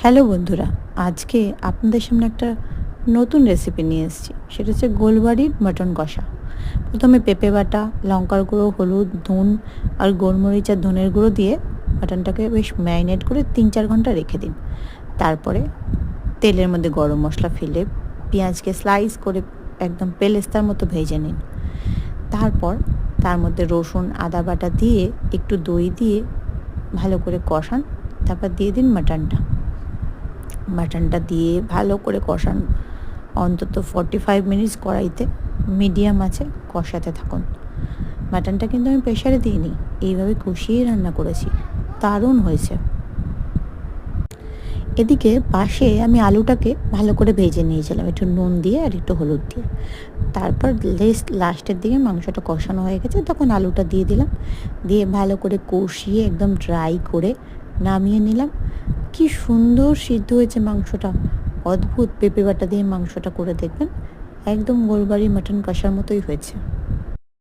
Hello বন্ধুরা, আজকে আপনাদের সামনে একটা নতুন রেসিপি নিয়ে এসেছি। সেটা হচ্ছে গোলবাড়ির মাটন কষা। প্রথমে পেঁপে বাটা, লঙ্কার গুঁড়ো, হলুদ, নুন আর গোলমরিচ আর ধনের গুঁড়ো দিয়ে মাটনটাকে বেশ ম্যারিনেট করে ৩-৪ ঘন্টা রেখে দিন। তারপরে তেলের মধ্যে গরম মশলা ফেলে পেঁয়াজকে স্লাইস করে একদম পেলেস্তার মতো ভেজে নিন। তারপর তার মধ্যে রসুন, আদা বাটা দিয়ে একটু দই দিয়ে ভালো করে কষান। তারপর দিয়ে দিন মাটনটা দিয়ে ভালো করে কষান। অন্তত 45 মিনিটস কড়াইতে মিডিয়াম আঁচে কষাতে থাকুন। মাটনটা কিন্তু আমি প্রেশারে দিইনি, এইভাবে কষিয়ে রান্না করেছি, দারুণ হয়েছে। এদিকে পাশে আমি আলুটাকে ভালো করে ভেজে নিয়েছিলাম একটু নুন দিয়ে আর একটু হলুদ দিয়ে। তারপর লাস্টের দিকে মাংসটা কষানো হয়ে গেছে, তখন আলুটা দিয়ে দিলাম, দিয়ে ভালো করে কষিয়ে একদম ড্রাই করে নামিয়ে নিলাম। কি সুন্দর সিদ্ধ হয়েছে মাংসটা, অদ্ভুত। পেঁপে বাটা দিয়ে মাংসটা করে দেখবেন, একদম গোলবাড়ি মাটন কষার মতোই হয়েছে।